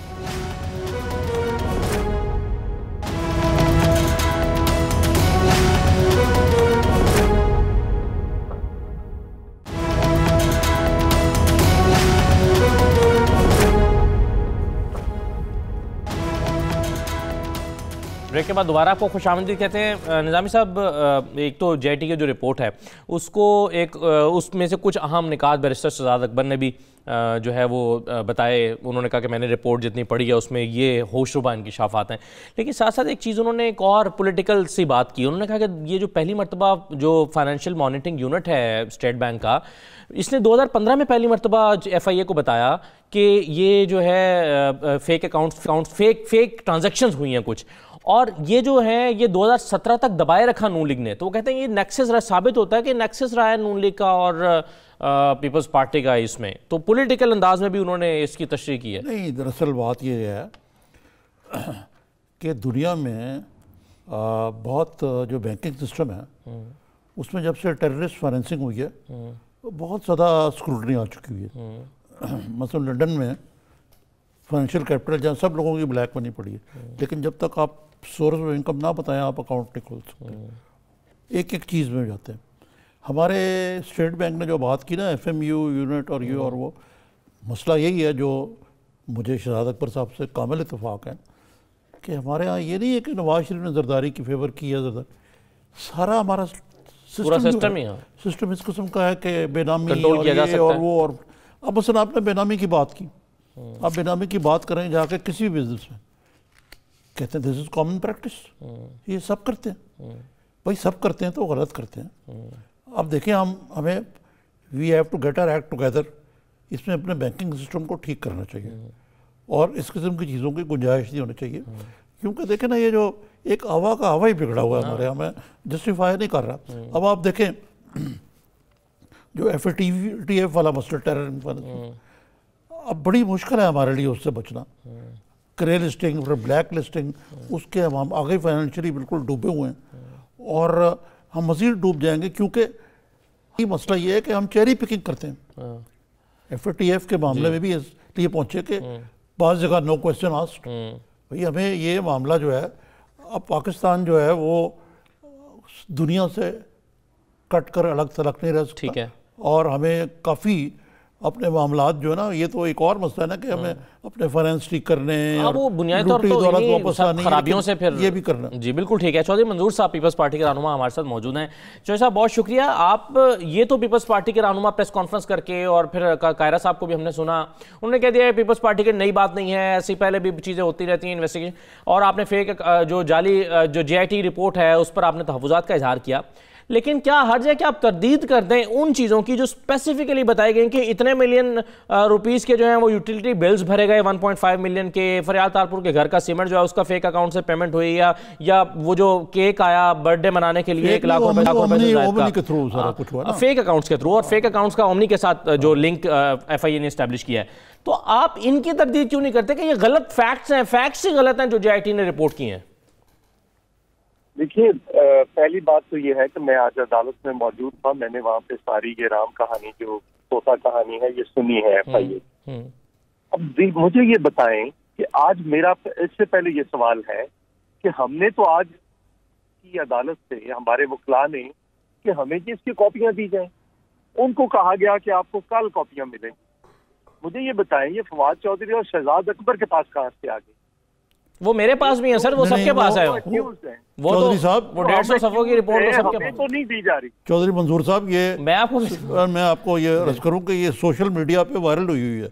Speaker 1: بریک کے بعد دوبارہ آپ کو خوش آمدید کہتے ہیں۔ نظامی صاحب، ایک تو جے ٹی کی جو رپورٹ ہے اس کو اس میں سے کچھ اہم نکات بیرسٹر شہزاد اکبر نے بھی جو ہے وہ بتائے۔ انہوں نے کہا کہ میں نے رپورٹ جتنی پڑھی ہے اس میں یہ ہوشربا انکشافات ہیں، لیکن ساتھ ساتھ ایک چیز انہوں نے ایک اور پولیٹیکل سی بات کی۔ انہوں نے کہا کہ یہ جو پہلی مرتبہ جو فائنینشیل مانیٹرنگ یونٹ ہے اسٹیٹ بینک کا، اس نے 2015 میں پہلی مرتبہ ایف آئی اے کو بتایا کہ یہ جو ہے فیک اکاؤنٹ فیک ٹرانزیکشنز ہوئی ہیں کچھ، اور یہ جو ہے یہ 2017 تک دبائے رکھا نون لیگ نے۔ تو وہ کہتے ہیں یہ نیکسس ثابت ہوتا ہے کہ نیکسس رہا ہے نون لیگ کا اور پیپلز پارٹی کا اس میں، تو پولیٹیکل انداز میں بھی انہوں نے اس کی تشریح کی ہے۔
Speaker 3: نہیں، دراصل بات یہ ہے کہ دنیا میں بہت جو بینکنگ سسٹم ہے اس میں جب سے ٹیررسٹ فائنینسنگ ہوئی ہے بہت زیادہ اسکروٹنی آ چکی ہوئی ہے۔ مثلا لنڈن میں فائنینشیل کیپٹل جہاں سب لوگوں کی بلیک منی پڑی ہے، لیکن جب تک آپ سورس آف انکم نہ بتائیں آپ اکاؤنٹ نہیں کھول سکتے، ایک چیز میں جاتے ہیں۔ ہمارے اسٹیٹ بینک نے جو بات کی نا ایف ایم یو یونٹ اور یہ اور وہ، مسئلہ یہی ہے جو مجھے شہزاد اکبر صاحب سے کامل اتفاق ہے کہ ہمارے ہاں یہ نہیں ہے کہ نواز شریف نے زرداری کی فیور کی ہے، سارا ہمارا سسٹم اس قسم کا ہے کہ بے نامی اور وہ، اور اب مثلا آپ نے بے نامی کی بات کی، آپ بے نامی کی بات کریں جا کے کسی بھی بزنس میں، کہتے ہیں دس از کامن پریکٹس، یہ سب کرتے ہیں۔ بھائی سب کرتے ہیں تو غلط کرتے ہیں۔ اب دیکھیں ہمیں we have to get our act together, اس میں اپنے بینکنگ سسٹم کو ٹھیک کرنا چاہیے اور اس قسم کی چیزوں کی گنجائش نہیں ہونی چاہیے، کیونکہ دیکھیں نا یہ جو ایک ہوا کا ہوا ہی بگڑا ہوا ہے ہمارے یہاں، میں جسٹیفائی نہیں کر رہا۔ اب آپ دیکھیں جو ایف اے ٹی ایف والا مسئلہ ٹیرر، اب بڑی مشکل ہے ہمارے لیے اس سے بچنا، گرے لسٹنگ پھر بلیک لسٹنگ، اس کے ہم آگے فائنینشلی بالکل ڈوبے ہوئے ہیں اور ہم مزید ڈوب جائیں گے، کیونکہ یہ مسئلہ یہ ہے کہ ہم چیری پکنگ کرتے ہیں۔ ایف اے ٹی ایف کے معاملے میں بھی اس لیے پہنچے کہ بعض جگہ نو کوسچن آسکڈ، بھئی ہمیں یہ معاملہ جو ہے، اب پاکستان جو ہے وہ دنیا سے کٹ کر الگ تھلگ نہیں رہ سکتا، اور ہمیں کافی اپنے معاملات جو ہے نا، یہ تو ایک اور مسئلہ ہے نا کہ ہمیں اپنے فائنینس ٹھیک کرنے اور
Speaker 1: وہ بنیادی طور پر خرابیوں سے پھر
Speaker 3: یہ بھی کرنا۔
Speaker 1: جی بالکل ٹھیک ہے۔ چودھری منظور صاحب پیپلز پارٹی کے رہنما ہمارے ساتھ موجود ہیں۔ چودھری صاحب بہت شکریہ، آپ یہ تو پیپلز پارٹی کے رہنما پریس کانفرنس کر کے، اور پھر قاہرہ صاحب کو بھی ہم نے سنا، انہوں نے کہہ دیا پیپلز پارٹی کی نئی بات نہیں ہے، ایسی پہلے بھی چیزیں ہوتی رہتی ہیں انویسٹیگیشن، اور آپ نے فیک جو جعلی جو جے آئی ٹی رپورٹ ہے اس پر آپ نے تحفظات کا اظہار کیا، لیکن کیا حرج ہے کہ آپ تردید کر دیں ان چیزوں کی جو اسپیسیفکلی بتائی گئی کہ اتنے ملین روپیز کے جو ہیں وہ یوٹیلیٹی بلز بھرے گئے 1.5 ملین کے، فریال تارپور کے گھر کا سیمنٹ جو ہے اس کا فیک اکاؤنٹ سے پیمنٹ ہوئی، یا وہ جو کیک آیا برتھ ڈے منانے کے لیے 1 لاکھ روپے فیک اکاؤنٹس کے تھرو، اور فیک اکاؤنٹس کا اومنی کے ساتھ جو لنک ایف آئی اے نے اسٹیبلش کیا ہے، تو آپ ان کی تردید کیوں نہیں کرتے کہ یہ غلط فیکٹس ہیں، فیکٹس ہی غلط ہیں جو جے آئی ٹی نے رپورٹ کی ہیں؟
Speaker 5: دیکھیے، پہلی بات تو یہ ہے کہ میں آج عدالت میں موجود تھا، میں نے وہاں پہ ساری یہ رام کہانی جو طوطا کہانی ہے یہ سنی ہے ایف آئی اے۔ اب مجھے یہ بتائیں کہ آج میرا اس سے پہلے یہ سوال ہے کہ ہم نے تو آج کی عدالت سے ہمارے وکلاء نے کہ ہمیں اس کی کاپیاں دی جائیں، ان کو کہا گیا کہ آپ کو کل کاپیاں ملیں گی، مجھے یہ بتائیں یہ فواد چودھری اور شہزاد اکبر کے پاس کہاں سے آ گئے؟
Speaker 1: وہ میرے پاس بھی ہیں سر، وہ سب کے پاس ہے. وہ
Speaker 3: چودھری صاحب،
Speaker 1: وہ 150 صفحوں کی رپورٹ تو سب کے
Speaker 5: ہمیں تو نہیں دی جا رہی.
Speaker 3: چودھری منظور صاحب، یہ
Speaker 1: میں
Speaker 3: آپ کو یہ عرض کروں کہ یہ سوشل میڈیا پہ وائرل ہوئی ہے.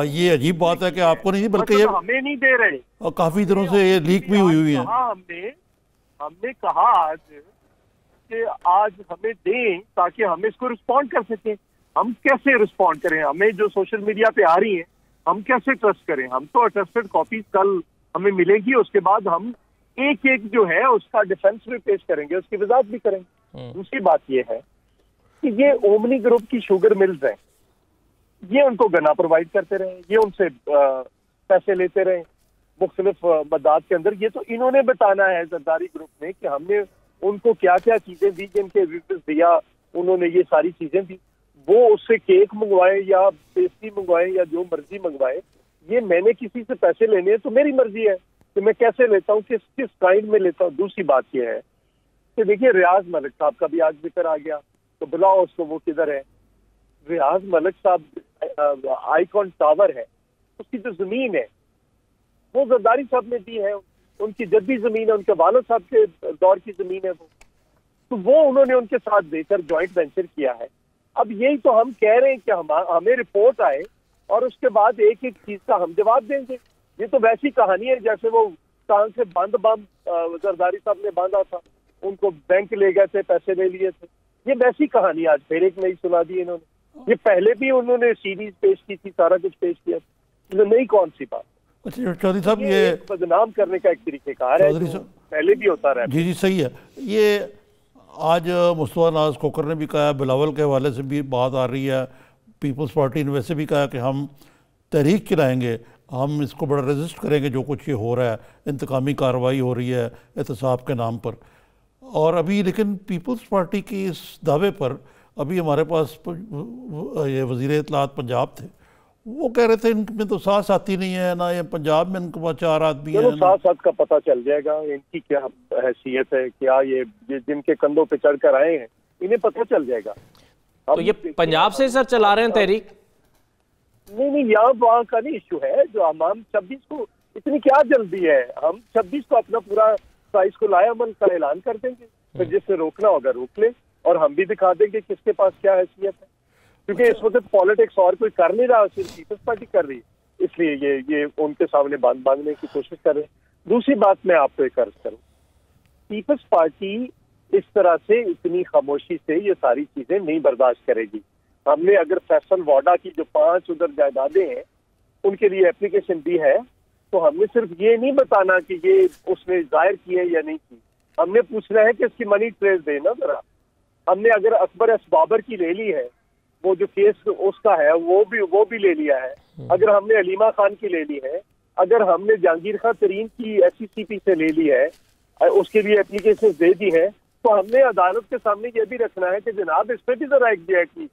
Speaker 3: یہ عجیب بات ہے کہ آپ کو نہیں، بلکہ یہ
Speaker 5: ہمیں نہیں دے رہے،
Speaker 3: کافی دنوں سے یہ لیک بھی ہوئی ہے.
Speaker 5: ہم نے کہا آج کہ آج ہمیں دیں تاکہ ہم اس کو رسپونڈ کر سکیں. ہم کیسے رسپونڈ کریں؟ ہمیں جو سوشل میڈیا پہ آ رہی ہیں ہم کیسے ٹرسٹ کریں؟ ہم تو اٹیسٹڈ کاپیز کل ہمیں ملے گی، اس کے بعد ہم ایک ایک جو ہے اس کا ڈیفنس بھی پیش کریں گے، اس کی وضاحت بھی کریں گے. دوسری بات یہ ہے کہ یہ اومنی گروپ کی شوگر ملز ہیں، یہ ان کو گنا پرووائڈ کرتے رہے، یہ ان سے پیسے لیتے رہے مختلف مداد کے اندر. یہ تو انہوں نے بتانا ہے زرداری گروپ نے کہ ہم نے ان کو کیا کیا چیزیں دی، جن کے ریویوز دیا انہوں نے، یہ ساری چیزیں دی. وہ اس سے کیک منگوائے یا پیسٹری منگوائے یا جو مرضی منگوائے، یہ میں نے کسی سے پیسے لینے ہیں تو میری مرضی ہے کہ میں کیسے لیتا ہوں، کس کائنڈ میں لیتا ہوں. دوسری بات یہ ہے کہ دیکھیے ریاض ملک صاحب کا بھی آج ذکر آ گیا، تو بلاؤ اس کو، وہ کدھر ہے؟ ریاض ملک صاحب آئیکن ٹاور ہے، اس کی جو زمین ہے وہ زرداری صاحب نے دی ہے، ان کی جدی زمین ہے، ان کے والد صاحب کے دور کی زمین ہے وہ، تو وہ انہوں نے ان کے ساتھ دے کر جوائنٹ وینچر کیا ہے. اب یہی تو ہم کہہ رہے ہیں کہ ہمیں رپورٹ آئے اور اس کے بعد ایک ایک چیز کا ہم جواب دیں گے. یہ تو ویسی کہانی ہے جیسے وہ ٹانگ سے بند بم زرداری صاحب نے باندھا تھا، ان کو بینک لے گئے تھے، پیسے لے لیے تھے. یہ ویسی کہانی آج پھر ایک نئی سنا دی انہوں نے. یہ پہلے بھی انہوں نے سیریز پیش کی تھی، سارا کچھ پیش کیا تھا، نئی کون سی بات؟
Speaker 3: چودھری صاحب، یہ
Speaker 5: بدنام کرنے کا ایک طریقہ کار ہے، پہلے بھی ہوتا رہا.
Speaker 3: جی صحیح ہے. یہ آج مصطفیٰ ناز کھوکھر نے بھی کہا ہے، بلاول کے حوالے سے بھی بات آ رہی ہے، پیپلز پارٹی نے ویسے بھی کہا کہ ہم تحریک چلائیں گے، ہم اس کو بڑا ریزسٹ کریں گے جو کچھ یہ ہو رہا ہے، انتقامی کارروائی ہو رہی ہے احتساب کے نام پر. اور ابھی لیکن پیپلز پارٹی کی اس دعوے پر ابھی ہمارے پاس یہ وزیر اطلاعات پنجاب تھے، وہ کہہ رہے تھے ان میں تو ساتھ ساتھی نہیں ہے، نہ یہ پنجاب میں ان کے پاس 4 آدمی ہیں.
Speaker 5: ساتھ ساتھ کا پتہ چل جائے گا ان کی کیا حیثیت ہے، کیا یہ جن کے کندھوں پہ چڑھ کر آئے ہیں انہیں پتہ چل جائے گا.
Speaker 1: تو یہ پنجاب سے سر چلا رہے ہیں تحریک؟
Speaker 5: نہیں، یہاں وہاں کا نہیں ایشو ہے. جو ہم 26 کو، اتنی کیا جلدی ہے؟ ہم 26 کو اپنا پورا سائز کو لائے عمل کا اعلان کر دیں گے، پھر جس سے روکنا ہوگا روک لے، اور ہم بھی دکھا دیں گے کس کے پاس کیا حیثیت ہے. کیونکہ اس وقت پالیٹکس اور کوئی کر نہیں رہا، صرف پیپلز پارٹی کر رہی ہے، اس لیے یہ ان کے سامنے باندھنے کی کوشش کر رہے ہیں. دوسری بات میں آپ کو ایک عرض کروں، پیپلز پارٹی اس طرح سے اتنی خاموشی سے یہ ساری چیزیں نہیں برداشت کرے گی. ہم نے اگر فیصل واڈا کی جو 5 ادھر جائیدادیں ہیں ان کے لیے اپلیکیشن دی ہے، تو ہم نے صرف یہ نہیں بتانا کہ یہ اس نے ظاہر کی ہے یا نہیں کی، ہم نے پوچھنا ہے کہ اس کی منی ٹریس دے نا ذرا. ہم نے اگر اکبر ایس بابر کی لے لی ہے، وہ جو کیس اس کا ہے وہ بھی لے لیا ہے، اگر ہم نے علیمہ خان کی لے لی ہے، اگر ہم نے جہانگیر خان ترین کی SCCP سے لے لی ہے، اس کے لیے اپلیکیشن دے دی ہے، تو ہم نے عدالت کے سامنے یہ بھی رکھنا ہے کہ جناب اس پہ بھی ذرا ایک جی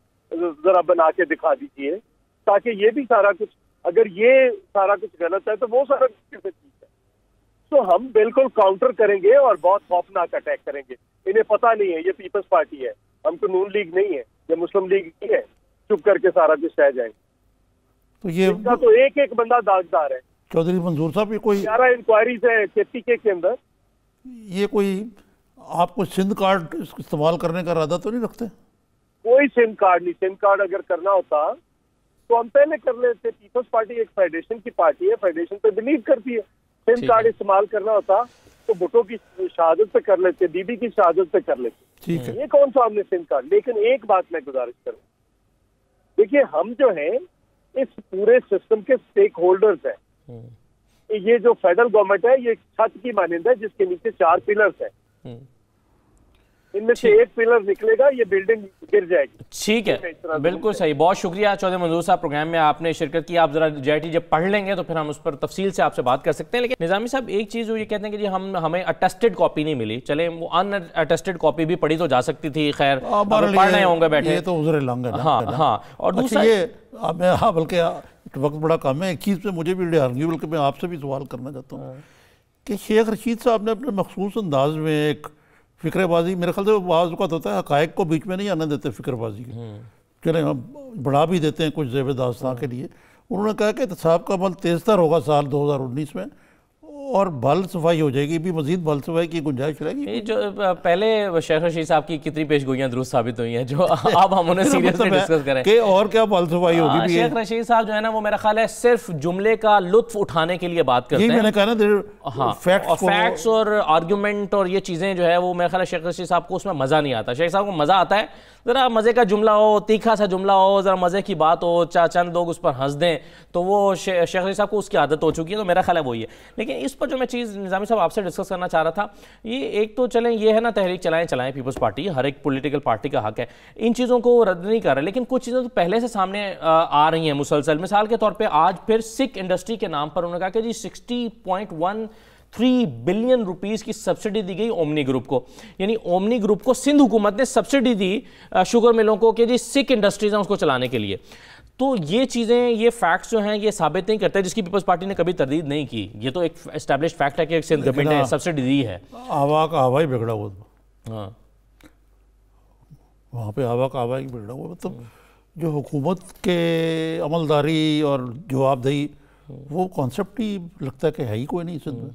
Speaker 5: ذرا بنا کے دکھا دیجیے، تاکہ یہ بھی سارا کچھ، اگر یہ سارا کچھ غلط ہے تو وہ سارا کچھ ٹھیک ہے. تو ہم بالکل کاؤنٹر کریں گے اور بہت خوفناک اٹیک کریں گے. انہیں پتہ نہیں ہے یہ پیپلز پارٹی ہے، ہم تو نون لیگ نہیں ہے، یہ مسلم لیگ نہیں ہے، چپ کر کے سارا کچھ سہ جائیں. تو یہ ان کا تو ایک ایک بندہ داغدار ہے.
Speaker 3: چودھری منظور صاحب، یہ کوئی
Speaker 5: 11 انکوائریز ہیں KPK کے اندر.
Speaker 3: یہ کوئی آپ کو سندھ کارڈ استعمال کرنے کا ارادہ تو نہیں رکھتے؟
Speaker 5: کوئی سم کارڈ نہیں. سم کارڈ اگر کرنا ہوتا تو ہم پہلے کر لیتے. پیپلز پارٹی ایک فیڈریشن کی پارٹی ہے، فیڈریشن پہ بلیو کرتی ہے. سم کارڈ استعمال کرنا ہوتا تو بھٹو کی شہادت پہ کر لیتے، بی بی کی شہادت پہ کر لیتے. یہ کون سا ہم نے سم کارڈ. لیکن ایک بات میں گزارش کروں، دیکھیے ہم جو ہیں اس پورے سسٹم کے سٹیک ہولڈرز ہیں. یہ جو فیڈرل گورنمنٹ ہے یہ چھت کی مانند ہے جس کے نیچے 4 پلرز ہیں، ان میں سے ایک پلر نکلے گا یہ بلڈنگ گر جائے گی.
Speaker 1: ٹھیک ہے، بالکل صحیح. بہت شکریہ چودھری منظور صاحب، پروگرام میں آپ نے شرکت کی. آپ ذرا JIT جب پڑھ لیں گے تو پھر ہم اس پر تفصیل سے آپ سے بات کر سکتے ہیں. لیکن نظامی صاحب ایک چیز وہ یہ کہتے ہیں کہ جی ہمیں اٹیسٹڈ کاپی نہیں ملی. چلیں وہ ان اٹیسٹڈ کاپی بھی پڑھی تو جا سکتی تھی، خیر پڑھ رہے ہوں گے بیٹھے.
Speaker 3: یہ تو عذر لنگ ہے.
Speaker 1: ہاں. اور دوسرا
Speaker 3: یہ بلکہ وقت بڑا کم ہے، ایک چیز پہ مجھے بھی بلکہ میں آپ سے بھی سوال کرنا چاہتا ہوں کہ شیخ رشید صاحب نے اپنے مخصوص انداز میں ایک فکر بازی، میرے خیال سے بعض اوقات ہوتا ہے حقائق کو بیچ میں نہیں آنے دیتے فکر بازی کے، چلیں ہم بڑھا بھی دیتے ہیں کچھ زیب داستان کے لیے. انہوں نے کہا کہ احتساب کا عمل تیز تر ہوگا سال 2019 میں اور بھل صفائی ہو جائے گی. بھی مزید بھل صفائی کی گنجائش رہے گی.
Speaker 1: جو پہلے شیخ رشید صاحب کی کتنی پیش گوئیاں درست ثابت ہوئی ہیں جو اب ہم انہیں سیریسلی ڈسکس کریں
Speaker 3: کہ اور کیا بھل صفائی ہوگی.
Speaker 1: شیخ رشید صاحب جو ہے نا وہ میرا خیال ہے صرف جملے کا لطف اٹھانے کے لیے بات کرتے ہیں.
Speaker 3: میں نے کہا نا
Speaker 1: فیکٹس اور آرگیومنٹ اور یہ چیزیں جو ہے وہ میرا خیال ہے شیخ رشید صاحب کو اس میں مزہ نہیں آتا. شیخ صاحب کو مزہ آتا ہے ذرا مزے کا جملہ ہو, تیکھا سا جملہ ہو, ذرا مزے کی بات ہو, چند لوگ اس پر ہنس دیں, تو وہ شیخ رشید صاحب کو اس کی عادت ہو چکی ہے. تو میرا خیال ہے وہی ہے. لیکن اس پر جو میں چیز نظامی صاحب آپ سے ڈسکس کرنا چاہ رہا تھا, یہ ایک تو چلیں یہ ہے نا تحریک چلائیں پیپلز پارٹی, ہر ایک پولیٹیکل پارٹی کا حق ہے, ان چیزوں کو وہ رد نہیں کر رہے, لیکن کچھ چیزیں تو پہلے سے سامنے آ رہی ہیں مسلسل. مثال کے طور پہ آج پھر سکھ انڈسٹری کے نام پر انہوں نے کہا کہ جی 60.13 بلین روپیز کی سبسڈی دی گئی اومنی گروپ کو. یعنی اومنی گروپ کو سندھ حکومت نے سبسڈی دی شوگر ملوں کو کہ جی سکھ انڈسٹریز ہیں اس کو چلانے کے لیے. تو یہ چیزیں, یہ فیکٹس جو ہیں یہ ثابت نہیں کرتے, جس کی پیپلز پارٹی نے کبھی تردید نہیں کی. یہ تو ایک اسٹیبلشڈ فیکٹ ہے کہ سندھ گورنمنٹ نے سبسڈی دی ہے.
Speaker 3: آوا کا آوا ہی بگڑا ہوا تھا.
Speaker 1: ہاں
Speaker 3: وہاں پہ آوا کا آوا ہی بگڑا ہوا. مطلب جو حکومت کے عملداری اور جواب دہی وہ کانسیپٹ ہی لگتا ہے کہ ہے ہی کوئی نہیں سندھ میں.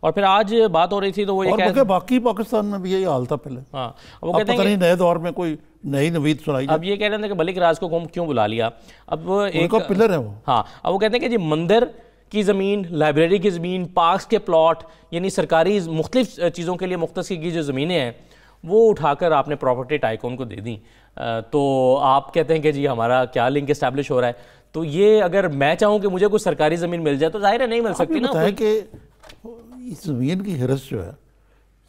Speaker 1: اور پھر آج بات ہو رہی تھی تو وہ
Speaker 3: یہ باقی پاکستان میں بھی یہی حال تھا پہلے.
Speaker 1: ہاں وہ کہتے ہیں
Speaker 3: کہ نئے دور میں کوئی نئی نوید سنائی.
Speaker 1: اب یہ کہہ رہے ہیں کہ ملک راج کو کیوں بلا لیا. اب ایک
Speaker 3: پلر ہے وہ.
Speaker 1: ہاں اب وہ کہتے ہیں کہ جی مندر کی زمین, لائبریری کی زمین, پارکس کے پلاٹ, یعنی سرکاری مختلف چیزوں کے لیے مختص کی جو زمینیں ہیں وہ اٹھا کر آپ نے پراپرٹی ٹائکون کو دے دیں. تو آپ کہتے ہیں کہ جی ہمارا کیا لنک اسٹیبلش ہو رہا ہے. تو یہ اگر میں چاہوں کہ مجھے کوئی سرکاری زمین مل جائے تو ظاہر ہے نہیں مل سکتی نا.
Speaker 3: ہے کہ اس زمین کی ہرس جو ہے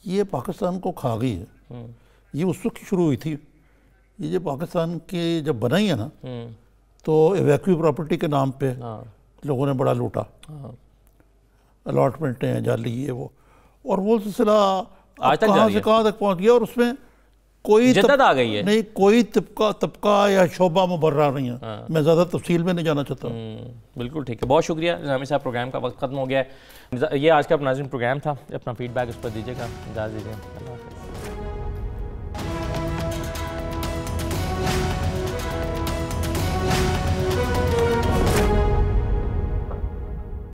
Speaker 3: یہ پاکستان کو کھا گئی ہے. یہ اس وقت شروع ہوئی تھی, یہ جو پاکستان کی جب بنائی ہے نا تو ایویکوی پراپرٹی کے نام پہ لوگوں نے بڑا لوٹا, الاٹمنٹیں جالی یہ وہ, اور وہ سلسلہ کہاں سے کہاں تک پہنچ گیا. اور اس میں کوئی
Speaker 1: جدت آ گئی ہے
Speaker 3: نہیں, کوئی طبقہ یا شعبہ مبرر نہیں ہے. میں زیادہ تفصیل میں نہیں جانا چاہتا.
Speaker 1: بالکل ٹھیک ہے, بہت شکریہ نظامی صاحب. پروگرام کا وقت ختم ہو گیا ہے. یہ آج کا ناظرین پروگرام تھا. اپنا فیڈ بیک اس پر دیجیے گا. اجازت دیجیے.